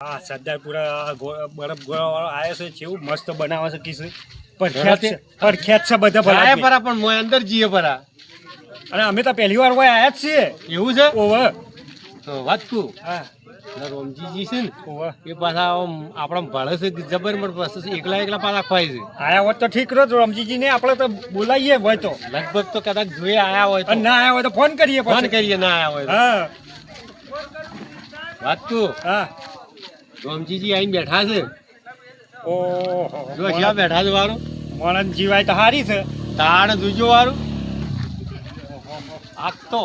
હા સરદારપુરા બરફ ગોળા વાળો આવ્યો છે કેવું મસ્ત બનાવે છે કીશું પ્રખ્યાત છે બધા ભલા પરા પણ મોય અંદર જીએ પરા અને અમે તો પહેલી વાર કોઈ આયા જ છીએ એવું છે ઓવે વાત તું હા રોમજીજી છે ને ઓવે એ પાછા આપણા ભાડે છે જબર પણ પાછું એકલા પાછા ખવાય છે આયા હોત તો ઠીક રહ્યો રમજીજી ને આપણે તો બોલાવીએ હોય તો લગભગ તો કદાચ જોઈએ આયા હોય અને ના આયા હોય તો ફોન કરીએ ફોન પછી કરીએ ના આયા હોય હા વાત તું હા રોમજીજી આઈને બેઠા છે ઓહો જો ક્યાં બેઠા છે વારું મોણન જીવાય તો હારી છે તાણ જોજો વારું આજ તો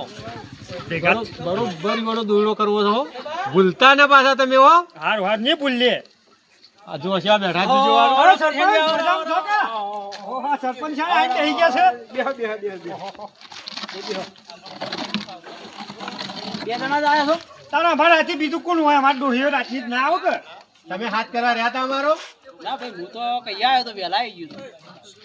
ભેગા બરોબર ગણો દોડો કરવો છો ભૂલતા ને પાછા તમે હો હારું હાર નહીં ભૂલીએ આ જો ક્યાં બેઠા જોજો વારું અરે સરપંચ સરપંચ છો કે? ઓહો સરપંચ સાહેબ આઈને બેહી ગયા છે બે જણા જ આયા છો તારા અમારા હાથી બીજું કોણ હોય અમારા ડોહીઓ રાતની જ ના આવો કે તમે હાથ કરવા રહ્યા હતા અમારો ના ભાઈ હું તો કઈ આવ્યો તો વહેલા આવી ગયો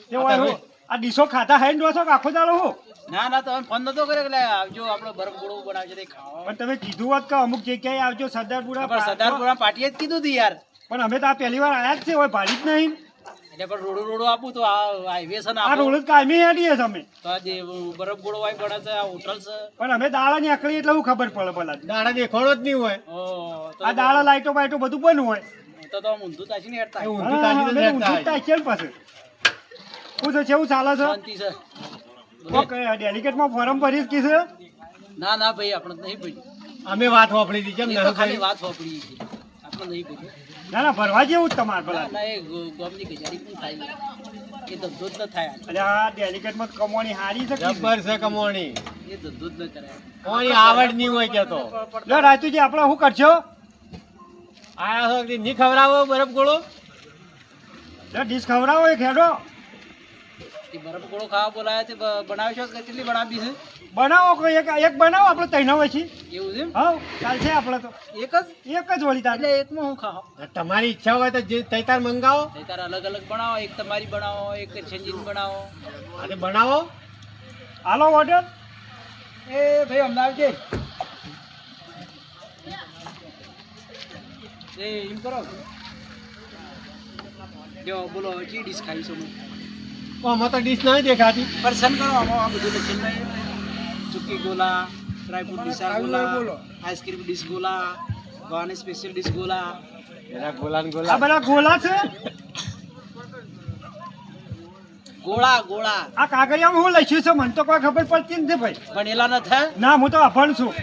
તે હોય હું આ ડીશો ખાતા ખાઈને જોશો કે આખો દાડો હું ના ના તમે ફોન નતો કર્યો એટલે આવજો આપણે બરફ ગોળો બનાવજો તે ખાવા પણ તમે કીધું હોત કે અમુક જગ્યાએ આવજો સરદારપુરા પણ સરદારપુરા પાટીએ જ કીધું હતું યાર પણ અમે તો આ પહેલી વાર આયા જ છે હોય ભાડી જ નહીં એટલે પણ રોડો આપું તો આ હાઈવે છે ને આ આપણો. રોડ જ કાયમી હેડીએ છે અમે તો આ જે બરફ ગોળો વાય બને છે આ હોટલ છે પણ અમે દાડા ની આકડી એટલે હું ખબર પડે પેલા દાડા દેખાડો જ નહીં હોય ઓ તો આ દાડા લાઈટો બાઈટો બધું બનવું હોય તો ઊંધું તાજી ને હેડતા એ ઊંધું તાજી અમે નથી ઊંધું જ હેડતા. તાક્યા ને પાછું શું છે કેવું ચાલે છે શાંતિ છે ડેલિકેટમાં ફોર્મ ભરીશ કી છે ના ના ભાઈ આપણે નહીં ભર્યું અમે વાત વાપરી હતી કેમ એ ન તો ખાલી કરી? વાત વાપરી છે આપણે નહીં ભર્યું ના ના ભરવા જેવું જ તમારે પેલા ના એ ગોમની કચેરી પણ થાય નહીં. એ ધંધો જ ન થાય એટલે આ ડેલિકેટમાં કમોણી હારી છે કીધું. જબ્બર છે કમોણી એ ધંધો જ ન કરાય કોની આવડ નહીં હોય કેતો લો રાજતુજી આપણે શું કરશો આયા છો કે નહીં ખવડાવો બરફ ગોળો લો ડીશ ખવડાવો એક હેડો એ બરફ ગોળો ખાવા બોલાયા તે બનાવ્યો છો કે કેટલી બનાવી છે બનાવો કોઈ એક બનાવો આપણે તૈના પછી એવું છે એમ? હા ચાલશે આપણે તો એક જ એક જ વળી તાર એટલે એકમાં હું ખાવ તમારી ઈચ્છા હોય તો જે તૈતાર મંગાવો તારે અલગ અલગ બનાવો એક તમારી બનાવો એક છંજીન બનાવો અને બનાવો હાલો ઓર્ડર એ ભાઈ અમદાવાદ છે એ એમ કરો જો બોલો હવે જી ડીશ ખાઈ છું આમાં તો ડીશ નહીં દેખાતી પર્સન કરો આમાં આ બધું લખેલું નહીં ચુક્કી ગોલા ડ્રાયફ્રૂટ ડીશા ગોલા આઈસ્ક્રીમ ડીશ ગોલા ગવાની સ્પેશિયલ ડીશ ગોલા એના ગોલા ને આ ગોલા બધા ગોલા છે ગોળા ગોળા આ કાગળિયામાં હું લખ્યું છે મને તો કોઈ ખબર પડતી નથી ભાઈ ભણેલા ન થાય ના હું તો અભણ છું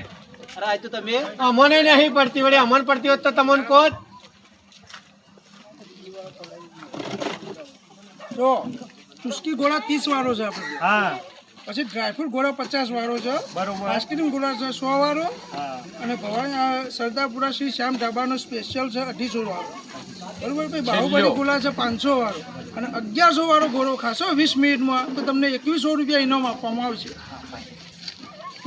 અરે આ તો તમે અમને નહીં પડતી વળી અમને પડતી હોત તો તમને કહો જ. જો ચુસ્કી ગોળા 30 વાળો છે આપણે હા પછી ડ્રાયફ્રૂટ ગોળા 50 વાળો છે બરોબર. આઈસ્ક્રીમ ગોળા છે 100 વાળો હા અને ભવાઈ સરદારપુરા શ્રી શ્યામ ઢાબાનો સ્પેશિયલ છે 250 વાળો બરોબર ભાઈ બાહુબલી ગોળા છે 500 વાળો અને 1100 વાળો ગોળો ખાશો 20 મિનિટમાં તો તમને 2100 રૂપિયા ઇનામ આપવામાં આવશે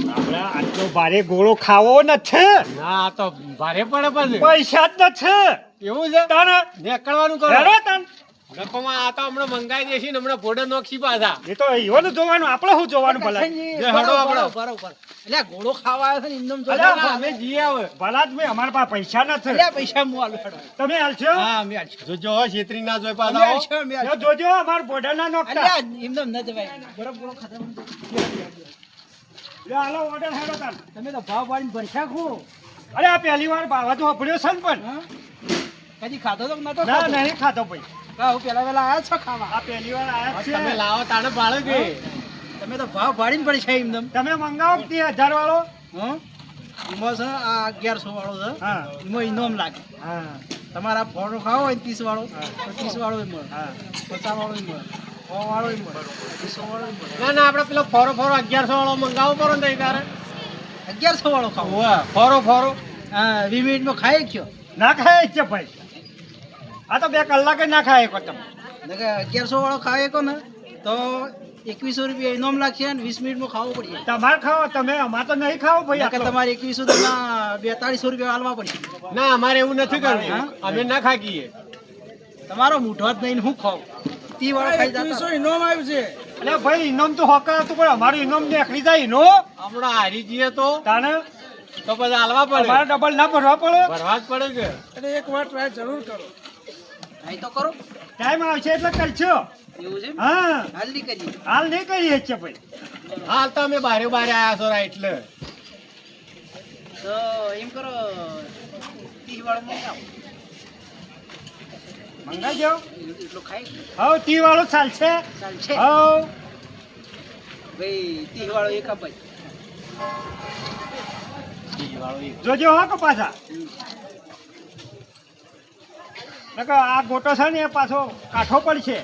આપણે આટલો ભારે ગોળો ખાવો નથી ના આ તો ભારે પડે પછી પૈસા જ નથી એવું છે તાને નીકળવાનું કરો હેડો તાન રકમમાં આ તો હમણાં મંગાઈ દેશી ને હમણાં ભોડે નોખી પાછા એ તો એવાનું જોવાનું આપણે શું જોવાનું ભલા જે હડો આપણો. બરોબર એટલે આ ગોળો ખાવા આવ્યો છે ને ઇન્દમ અલ્યા, ના, અમે જીએ આવે ભલા જ મેં અમારા પાસે પૈસા નથી એટલે પૈસા હું આલું હેડો. તમે હાલશો હા મેં આલશું. જોજો હો, છેતરી ના જોઈ અમે પાછા હો. આલશું, અમે આલશું. જો જોજો અમાર બોર્ડર ના નોખતા અલ્યા, ઇન્દમ ન જવાય બરફ ગોળો ખાતા લે હાલો ઓર્ડર હેડો તાન તમે તો ભાવ પાડીને ભરશા ખો અરે આ પહેલી વાર બાવા તો વાપર્યો છે ને પણ કદી ખાધો તો નતો ના ખાધો નહીં ખાતો ભાઈ હું પેલા પેલા આવ્યા છો ખાવા આ પહેલી વાર આયા જ તમે છે લાવો તાણે ભાડે કે તમે તો ભાવ પાડીને ભરશા ઇન્દમ તમે મંગાવો 10,000 વાળો હા એમાં છે આ 1100 વાળો છે હા એમાં ઇનામ લાગે હા તમારા ફોટો ખાવો હોય 30 વાળો તો 30 વાળો મળે હા 50 વાળો મળે 100 વાળો મળે 200 વાળો મળે ના ના આપણે પેલો ફોરો 1100 વાળો મંગાવો પડો ને તારે 1100 વાળો ખાવો ફોરો હા 20 મિનિટમાં ખાઈ ગયો ના ખાય છે ભાઈ આ તો 2 કલાકે ના ખાય કો તમે 1100 વાળો ખાવે કો ને તો 2100 રૂપિયા ઇનામ લાગશે અને 20 મિનિટમાં ખાવો પડશે તમારે ખાઓ તમે અમારે તો નહીં ખાવો ભાઈ નકર આટલો. તમારે 2100 તો 4200 રૂપિયા આલવા પડશે ના અમારે એવું નથી કરવું હા? અમે ના ખાગીએ તમારો મૂઠો જ નહીં હું ખાવ 30 વાળો ખાઈ જતા 2100 ઇનામ આવ્યું છે એટલે ભાઈ ઇનામ તો હોકા હતું પણ અમારું ઇનામ નીકળી જાય નો હમણાં હારી જઈએ તો તાને તો પછી હાલવા પડે અમારે ડબલ ના ભરવા પડે ભરવા જ પડે કે એટલે એક વાર ટ્રાય જરૂર કરો. અહીં તો કરો ટાઈમ આવશે એટલે કરશો. એવું છે હા હાલ નહીં કરીએ હાલ નહીં કરીએ છે ભાઈ. હાલ તો અમે બારે આયા છો રા એટલે તો એમ કરો 30 વાળો મંગાવો મંગાજો. એટલો ખાઈ હવ 30 વાળો ચાલશે. ચાલશે હવ ભાઈ 30 વાળો એક અપાય જોજો હો કે પાછા નકર આ ગોટો છે ને એ પાછો કાઠો પડશે.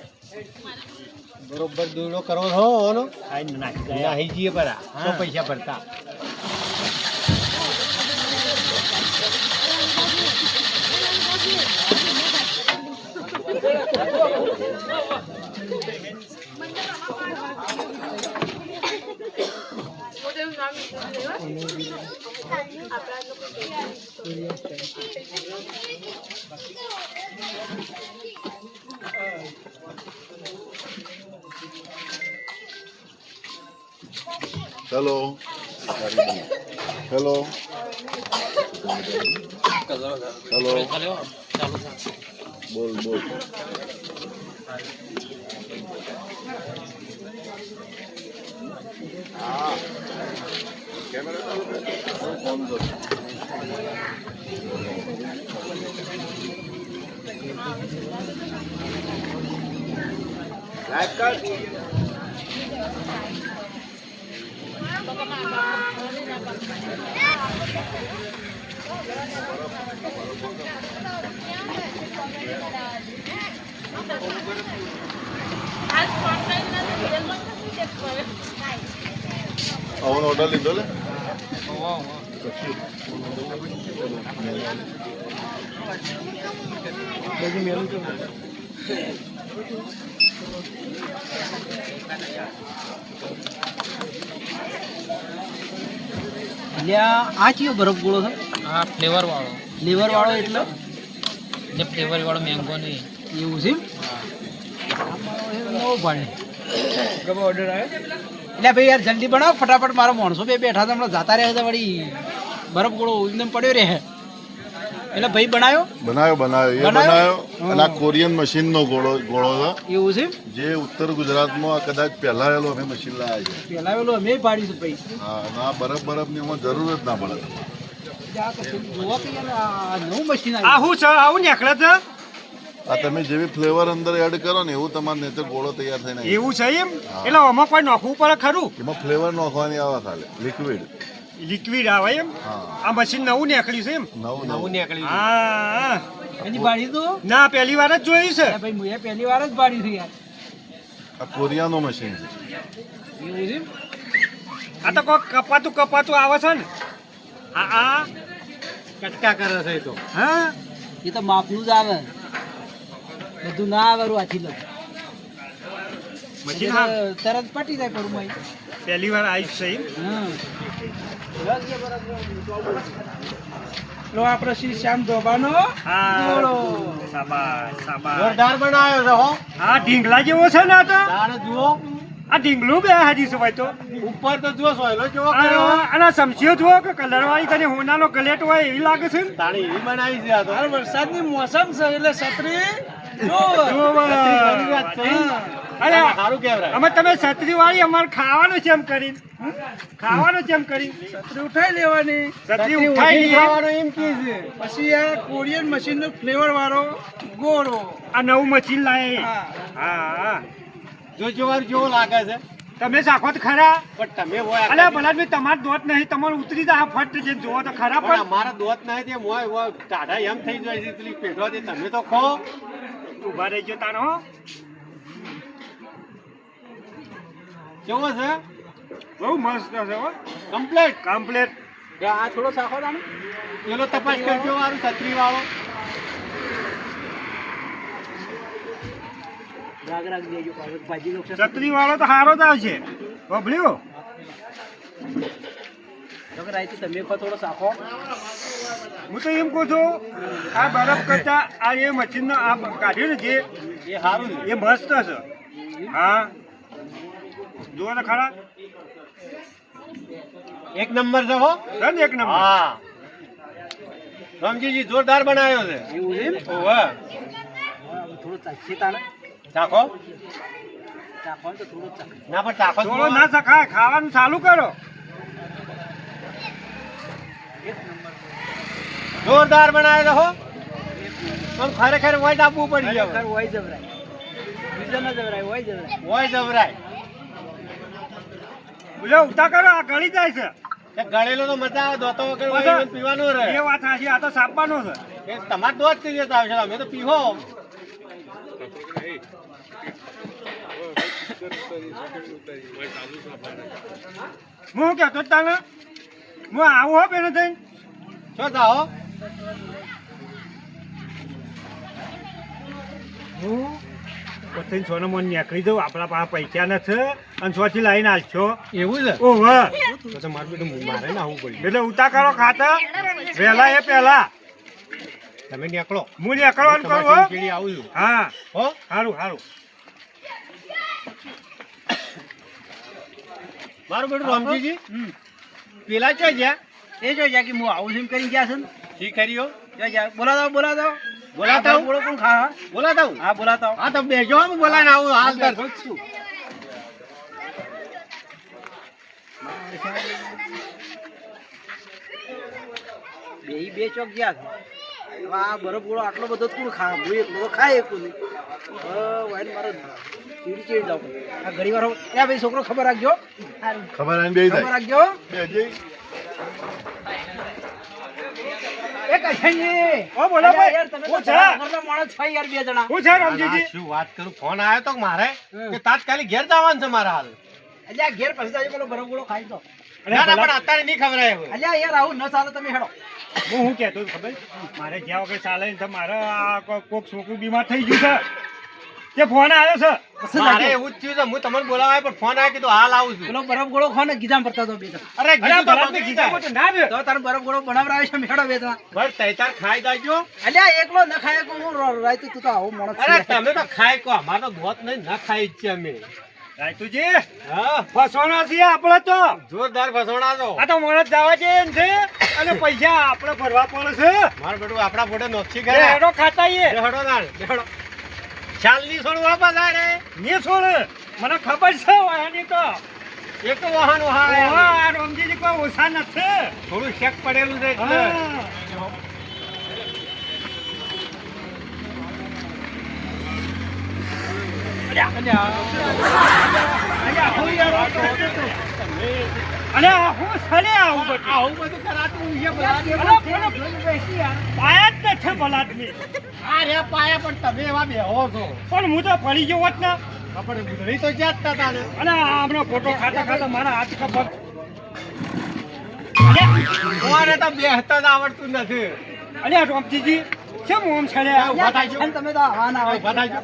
બરોબર દોડો કરવો છો ઓનો આઈ નાખી દે. નાહી જઈએ પરા હા. તો પૈસા ભરતા હેલો હેલો હેલો બોલ બોલ હા કેમેરા ચાલુ કર. ફોન કર. લાઈટ કર. ಅವನು ಹೋಟೆಲ್ ಇದ್ದೋಲೆ એટલે આ કયો બરફ ગોળો છે હા ફ્લેવર વાળો લીવર વાળો એટલે જે ફ્લેવર વાળો મેંગો નહીં એવું છે નવો ભાડે ઓર્ડર આવ્યો. એટલે ભાઈ યાર જલ્દી બનાવો ફટાફટ મારા માણસો બે બેઠા હતા હમણાં જાતા રહ્યા હતા વળી બરફ ગોળો એકદમ પડ્યો રહે એટલે ભાઈ બનાવ્યો બનાવ્યો બનાવ્યો એ બનાવ્યો? બનાવ્યો અને આ કોરિયન મશીનનો ગોળો ગોળો છે એવું છે જે ઉત્તર ગુજરાતમાં આ કદાચ પહેલા આવેલો અમે મશીન લાવ્યા છે. પેલા પેલું અમે પાડી છે ભાઈ હા અને આ બરફની એમાં જરૂર જ ના પડે. આ કશું જોવા કે યાર આ નવું મશીન આ આવ્યું શું છે આવું નીકળે છે આ તમે જેવી ફ્લેવર અંદર એડ કરો ને એવું તમારે નેચર ગોળો તૈયાર થઈને આવી એવું છે એમ એટલે આમાં કોઈ નાખવું પડે ખરું. જાય. એમાં ફ્લેવર નાખવાની આવે ખાલી લિક્વિડ. લિક્વિડ આવે એમ. હા આ મશીન નવું નીકળ્યું છે એમ. નવું નવું નવું નીકળ્યું હા એની પાડી તો ના પહેલી વાર જ જોઈ છે. અરે ભાઈ મેં પહેલી વાર જ પાડી છે યાર આ કોરિયાનું મશીન છે. એવું છે આ તો કોઈ કપાતું આવે છે ને. આ કટકા કરે છે એ તો હા એ તો માપનું જ આવે બધું ના આવે આથી લઉં મશીન હા તરત પટી જાય પરમાઈ પહેલી વાર આવી છે એમ. હા લો આપણે શ્રી શ્યામ ઢોબાનો હા ગોળો. શાબાશ શાબાશ. જોરદાર બનાવ્યો છે હો આ ઢીંગલા જેવો છે ને આ તો. તારે જુઓ આ ઢીંગલું બે હાજી છે ભાઈ તો. ઉપર તો જુઓ સોયલો કેવો કર્યો અને સમસ્યો જુઓ કે કલર વાળી તને હોનાનો ગલેટ હોય એવી લાગે છે ને. તાણી એવી બનાવી છે આ તો હાલ વરસાદની મોસમ છે એટલે છત્રી જો જુઓ ખરી વાત છે. અરે સારું કહેવાય અમે તમે છત્રી વાળી અમારે ખાવાનું છે એમ કરી ખાવાનું છે એમ કરી છત્રી ઉઠાઈ લેવાની. છત્રી ઉઠાઈ લઈએ. ખાવાનું એમ કે છે પછી આ કોરિયન મશીનનો ફ્લેવર વાળો ગોળો. આ નવું મશીન લાવે. હા હા હા જો જોવાર જેવો લાગે છે તમે સાખો તો ખરા. પણ તમે હોય અલે ભલા ભાઈ તમારે દોત નહીં તમારે ઉતરી જાય ફટ છે જોવો તો ખરા પણ પણ અમારા દોત નહીં તે મોય હોય ટાઢા એમ થઈ જાય છે પેલી પેઢવાથી તમે તો ખો ઉભા રહેજો તારો. કેવો છે બહુ મસ્ત છે હો. Complete complete. આ થોડો સાખો તાને પેલો તપાસ કરજો વાળું છત્રી વાળો રાગ રાગ દેજો ભાજી લોકો છત્રી વાળો તો સારો જ આવશે. બબલ્યો તો રાઈતી તમે ખો થોડો સાખો હું તો એમ કહું છું આ બરફ કરતા આ એ મશીનનો આ કાઢ્યું ને જે એ સારું છે એ મસ્ત છે. હા જુઓ ને ખરા એક નંબર છે હો છે ને એક નંબર હા રામજીજી જોરદાર બનાવ્યો છે એવું છે એમ? ઓવે થોડું ચાખીએ તાને ચાખો ચાખવાનું તો થોડું ચાખ ના પણ ચાખો થોડો ના સખાય ખાવાનું ચાલુ કરો જોરદાર બનાવ્યો છે હો પણ ખરેખર હોય તો આપવું પડી ખરેખર જાય હોય જબરાય બીજા ના જબરાય હોય જબરાય હોય જબરાય બોલો ઉતા કરો આ ગળી જાય છે એ ગળેલો તો મજા આવે દોતો વગર હોય મજા. એને પીવાનો રહે એ વાત સાચી આ તો સાપવાનો છે એ તમારે દોત થઈ જતા આવશે અમે તો પીવો હું કહેતો તને હું આવું હો બેને થઈને શું જાઓ હું પછી સોનો મન નીકળી દઉં આપણા પાસે પૈસા નથી અને સોથી લાવીને આલશો એવું છે ઓહો તો મારે બેટું મારે ના આવવું પડ્યું એટલે ઉતા કરો ખાતર વહેલા એ પહેલા તમે નીકળો હું નીકળવાનું કરું હો ચીડી આવું છું હા હો સારું સારું મારું બેટું રામજીજી પેલા છે જ્યાં એ જો જા કે હું આવું છું એમ કરીને ગયા છે ને ઠીક કર્યો જો જા બોલાવો બોલાવતા હું? બોલો કોણ ખા બોલાતા હું? હા બોલાતા હા તો બેજો હું બોલાવીને આવું હાલ કર છું બે ચોક ગયા છે હવે આ બરફ ગોળો આટલો બધો કોણ ખા હું એકલો તો ખાય એકલું નહીં વાઈન મારો ચીડી ચીડી જાવ આ ઘણી વાર ભાઈ છોકરો ખબર રાખજો ખબર આવીને બે ખબર જાય રાખજો બેજે. એ કશાજી ઓ બોલો ભાઈ યાર તમે તો હું છે ઘરના માણસ છો યાર બે જણા હું છે રામજીજી શું વાત કરું ફોન આવ્યો તો કે મારે કે તાત્કાલિક ઘેર જવાનું છે મારા હાલ અલ્યા ઘેર પછી જાજો પેલો બરફ ગોળો ખાઈ દો ના ના પણ અત્યારે નહીં ખબર આવે અલ્યા યાર આવું ન ચાલે તમે હેડો હું કહેતો હતો ખબર મારે જ્યાં વગર ચાલે ને તો મારે આ કોક છોકરું બીમાર થઈ ગયું છે તે ફોન આવ્યો છે મારે એવું જ થયું છે હું તમને બોલાવાય પણ ફોન આવ્યો કીધું હાલ આવું છું પેલો બરફ ગોળો ખો ને ગીધામ પડતા તો બે જણા અરે અરે કીધું તો ભલાદને બગડી કીધા જાય. તો ના દે તો તારે બરફ ગોળો બનાવરાવે છે હેડો બે જણા બસ તૈતાર ખાઈ જાજો અલ્યા એકલો ન ખાય કો હું રાયતું તું તો આવો માણસ અરે છે. તમે તો ખાઈ કો અમારે તો દોત નહીં ના ખાઈ જ છે અમે રાયતુજી હા ફસવાના છીએ આપણે તો જોરદાર ફસોડા છો આ તો મોણસ જવા છે એમ છે અને પૈસા આપણે ભરવા પડે છે મારું બેટું આપણા ફોટો નોખી એ ગયા હેડો ખાતા આઈએ. બેહડો ના બેહડો ચાલની છોડ વાપસ આ રે ને છોડ મને ખબર છે વાયાની તો એક તો વાહન વાહન ઓહો, આ રામજીજી કોઈ ઓછા નથી થોડું શેક પડેલું છે એટલે હા. અને હું સને આવું બધું આવું બધું કરાતું છે અલા, પાયા જ નથી ભલાદમી. આ રે પાયા પણ તમે એવા બેહો છો પણ હું તો પડી ગયો હોત ને આપણે ગુદડી તો જ્યાં જ હતા ને અને હમણાં ફોટો ખાતા ખાતા મારા હાથ કપક તમારે તો બેહતા જ આવડતું નથી અરે રામજીજી કેમ ઓમ છડ્યા ઉભા થાય અને તમે તો આવા ના ઉભા થાય છો.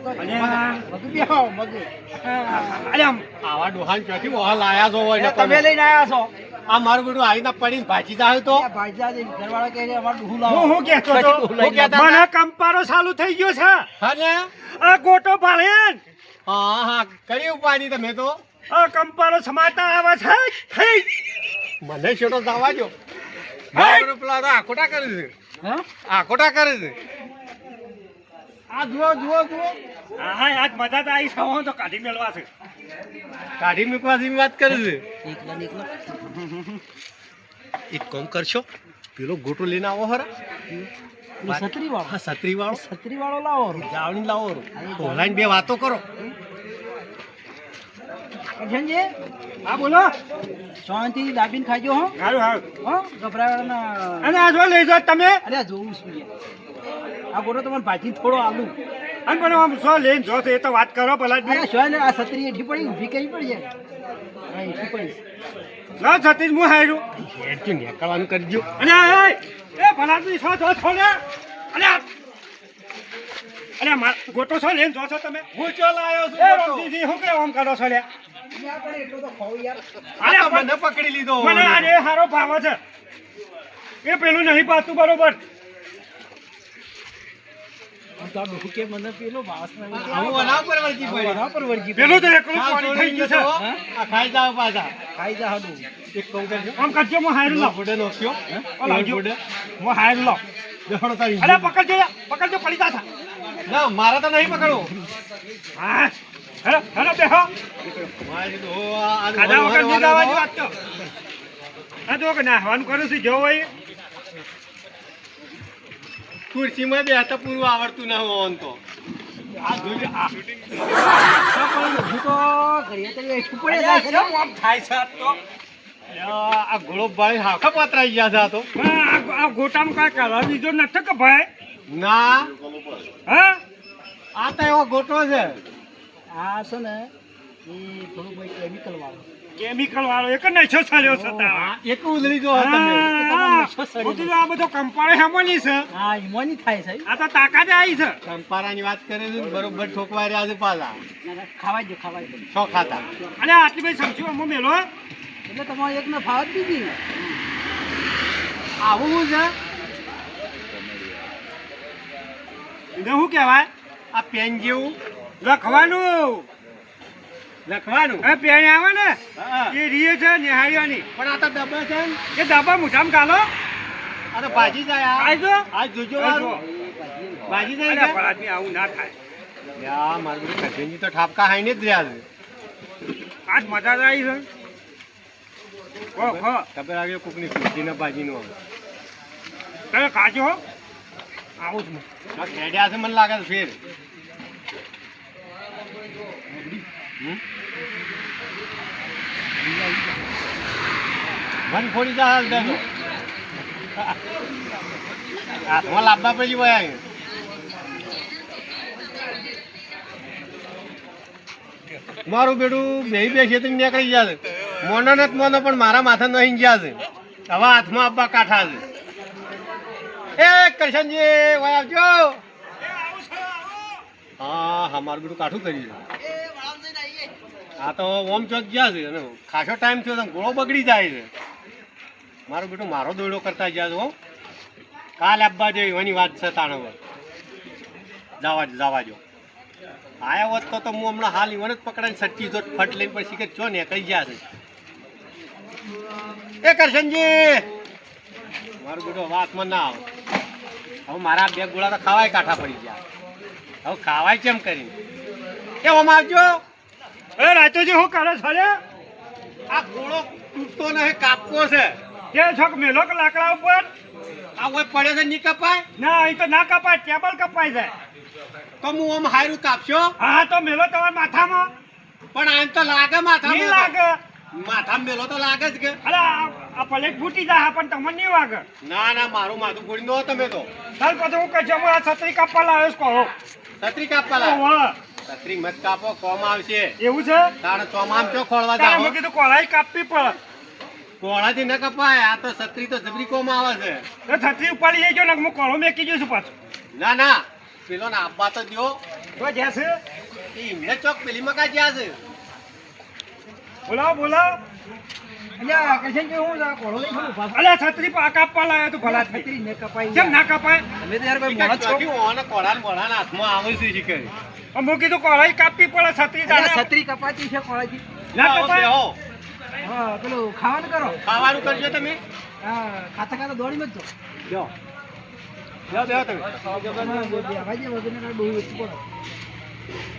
મગુ બેહો મગુ અરે આમ આવા ડોહાન ક્યાંથી વહા લાયા છો હોય ને તમે લઈને આયા છો આ મારું બેટું આવીને પડીને ભાજી જાય તો ભાઈજા ઘરવાળા કહે છે અમારું ડુહું હું લાવો હું કહેતો હતો પછી ડુહું લઈને કહેતા મને કંપારો ચાલુ થઈ ગયો છે હા ને આ ગોટો ભાળે હા હા કરી ઉપાડી તમે તો આ કંપારો સમાતા આવે છે થઈ મને છોટો જવા દો મારું બેટું પેલા તો આખોટા કરે છે હા આખોટા કરે છે આ જુઓ જુઓ જુઓ હા આજ મજા તો આવી સવા તો કાઢી મેળવા છે કાઢી મૂકવાની વાત કરે છે એકલા ને એકલા એક કામ કરશો પેલો ગોટો લઈને આવો હરા છત્રી વાળો હા છત્રી વાળો છત્રી વાળો લાવો જાવણી લાવો ઓનલાઈન બે વાતો કરો અર્જનજી હા બોલો શાંતિ દાબીને ખાજો હો સારું સારું હો ગભરાવાના અને આ જો લઈ જાઓ તમે અરે આ જોવું છું યાર. આ ગોળો તમારે ભાજી થોડો આલુ અને પણ આમ શું લઈને જો તો એ તો વાત કરો ભલા જ અરે શું આ છત્રી હેઠી પડી ઊભી કરી પડી યાર હા હેઠી પડી ના સતીશ હું હાર્યું હેઠી નીકળવાનું કરજો અને એ ભલા જ છો જો છો ને અને અરે ગોટો છો લઈને જો છો તમે હું ચો લાયો એ રામજીજી શું કે આમ કરો છો લે એટલો તો ખાવ યાર અરે આ તો મને પકડી લીધો મને આને હારો ભાવ છે એ પેલું નહીં પાતું બરોબર તો ડોહું કે મને પેલો વાસ હું અનાવ પર વળગી પડ્યો પર વળગી પેલું તો એકલું પાણી થઈ ગયું છે આ ખાઈ જાવ પાછા ખાઈ જા હાડું એક કામ કરજો આમ કરજો હું હાયર લાવ ફોડે નોખ્યો ઓ લાવજો હું હાયર લાવ દેખડો તારી અરે પકડજો પડી જા ના મારા તો નહીં પકડો હા હેલો બેહો મારી તો ખાધા વગર નહીં જવાની વાત તો હા જો કે નાહવાનું કરું છું જો હોય ખુરશીમાં બેસતા પૂરું આવડતું ના હોવાનું તો આ જોજો આ હજુ તો ઘડીએ તો બેઠું પડે અલ્યા, છે કેમ આમ થાય છે આજ તો આ ગોળો ભાઈ હાખા પાતરાઈ ગયા છે આ તો આ ગોટામાં કાંઈ કરવા બીજો નથી કે ભાઈ ના હા આ તો એવો ગોટો છે આ છે ને એ થોડું ભાઈ કેમિકલ વાળું કેમિકલ વાળો એક નશો ચાલ્યો છે તારા. એક ઉધળી જો તમે હા, બધું આ બધો કંપાળે હેમોની છે હા ઈમોની થાય છે આ તો તાકાતે આવી છે ચંપારાની વાત કરે છે ને બરોબર ઠોકવાઈ રહ્યા છે પાછા ખાવાય દો શો ખાતા અને આટલી બધી સમજ્યું અમો મેલો એટલે તમારે એકને ભાવ જ દીધી આવું શું છે એને શું કહેવાય આ પેન જેવું લખવાનું લખવાનું એ પેન આવે ને હા. એ રીએ છે નિહાળીઓની પણ આ તો ડબ્બા છે ને એ ડાબા મુઠામાં ગાલો આ તો ભાજી જાય આ. આઈ જો આ જોજો આ જો. વાળું. ભાજી જાય અલ્યા, છે? ભલાદમી આવું ના થાય યા મારું બધું કઢીની તો ઠાપકા હાઈને જ રહ્યા છે આજ મજા જ આવી છે ખો ખબર આવી કોકની ખુરશીને ભાજીનો તમે ખાજો હો. આવું જ હું. આ ખેડ્યા છે મને લાગે છે ફેર મન ફોડી જા હાલ દે હાથમાં લાવવા પછી વયા મારું બેડું બે છે નીકળી ગયા છે મોનો નથી મોનો પણ મારા માથા નહીં ગયા છે હવે હાથમાં આપવા કાંઠા છે એ કરશનજી વયા આવજો હા મારું બેડું કાઠું કર્યું આ તો ઓમ ચોક ગયા છે અને ખાસો ટાઈમ થયો તો ગોળો બગડી જાય છે મારું બેટું મારો દોડો કરતા ગયા છો કાલે આપવા જોઈએ એની વાત છે તાણ હવે જવા જો આયા હોત તો હું હમણાં હાલ ઈવન જ પકડાઈને સચ્ચી જો ફટ લઈને પછી કે ચો ને કઈ ગયા છે એ કરશનજી મારું બેટું વાતમાં ના આવે હવે મારા બે ગોળા તો ખાવાય કાંઠા પડી ગયા હવે ખાવાય કેમ કરીને એ ઓમ આવજો એ રાતોજી શું કરો છો લે? આ ગોળો તૂટતો નહીં કાપવો છે કે છોક મેલો કે લાકડા ઉપર આ કોઈ પડે છે નહીં કપાય ના અહીં તો ના કપાય ટેબલ કપાઈ જાય તો હું આમ હારું કાપશો હા તો મેલો તમારા માથામાં પણ આમ તો લાગે નહીં લાગે માથામાં મેલો તો લાગે જ કે અરે આ પ્લેટ ફૂટી જાય પણ તમને નહીં વાગે ના મારું માથું ફોડી દો તમે તો ચાલ પછી હું કહું હું આ છત્રી કાપવા લાવ્યો છું કહો છત્રી કાપવા લાગે ઓહો. છત્રી મત કાપો કોમ આવશે એવું છે તારે ચોમામ ચો ખોળવા તારે મેં જાવ કીધું કોળાઈ કાપવી પડે કોળાથી ન કપાય આ તો છત્રી તો જબરી કોમ આવે છે તો છત્રી ઉપાડી જઈ ને હું કોળો મેકી જઈશ પાછું ના પેલો ને આપવા તો દો તો જ્યાં છે એમને ચોક પેલી મકા જ્યાં છે બોલાવો અલ્યા કશનજી હું જા કોળો લઈ ખરું ઉભા અલ્યા છત્રી કાપવા લાવ્યો તું ભલા છત્રી ને કપાઈ કેમ ના કપાય તમે તો યાર ભાઈ મોણા છો કોળા હાથમાં આવે છે શીખે હું કીધું કોળાઈ કાપવી પડે છત્રી અલ્યા, તારે છત્રી કપાતી છે કોળાથી ના કપાય હા પેલું ખાવાનું કરો ખાવાનું કરજો તમે હા ખાતા દોડી મત જો બેહો તમે ભાઈ વગરને કાંઈ બહુ ઓછું પડે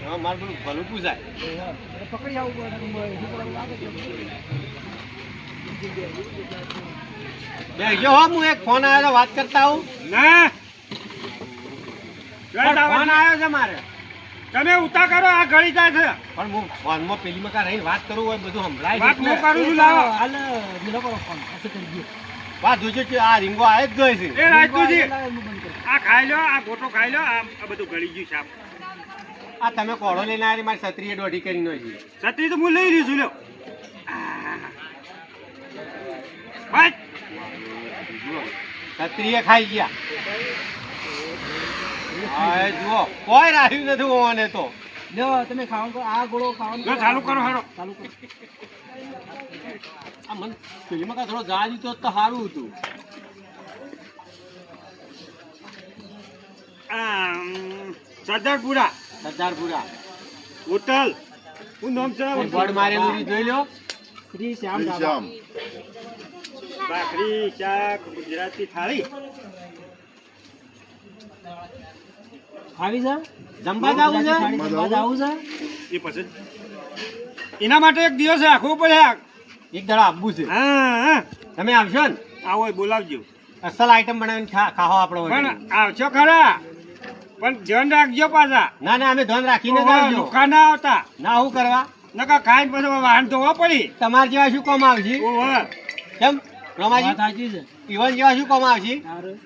હા મારું પેલું ભલું પૂછાય પકડી આવું પડે લાગે છે બેસજો હો હું એક ફોન આવ્યો તો વાત કરતા આવું ના ફોન આવ્યો છે મારે તમે ઉતા કરો આ ગળી જાય છે પણ હું ફોનમાં પેલી મકા રહીને વાત કરું હોય બધું સંભળાય વાત છે હું એટલે. કરું છું લાવો હાલ મિલો કરો ફોન પછી કરી દઈએ વાત જોજો કે આ રીંગો આવે જ ગઈ છે એ રાજતુજી હું બંધ કરું આ ખાઈ લો આ ગોટો ખાઈ લો આ બધું ગળી ગયું સાપ આ તમે કોળો લઈને આવી મારી છત્રીએ દોઢી કરી નો છે છત્રી તો હું લઈ લીધું લ્યો ભાઈ છત્રીએ ખાઈ ગયા હા એ જુઓ કોઈ રાખ્યું નથી ઓને તો લ્યો તમે ખાવાનું કરો આ ગોળો ખાવાનું લો ચાલુ કરો હારો ચાલુ કરો આ મને પેલી મકા થોડો જા દીધો તો સારું હતું સરદારપુરા સરદારપુરા હોટલ શું નામ છે બોર્ડ મારેલું જોઈ લો શ્રી શ્યામ શ્રી ઢાબા. શ્યામ ભાખરી શાક ગુજરાતી થાળી આવી છે જમવા જાવું છે થાળી જમવા જાવું છે. એ પસંદ એના માટે એક દિવસ રાખવો પડે. એક દાડા આપવું છે હા હા તમે આવશો ને આવો બોલાવજો. અસલ આઈટમ બનાવીને ખાઓ આપણો પણ આવશો ખરા પણ ધ્યાન રાખજો પાછા. ના ના અમે ધ્યાન રાખીને જ ઓહો, આવજો. લુખ્ખા ના આવતા ના હું કરવા નકા ખાઈને પછી વાહન ધોવા પડી. તમારા જેવા શું કોમ આવશે ઓહો કેમ રમાજી વાત સાચી છે. ઈવન જેવા શું કોમ આવશે સારું.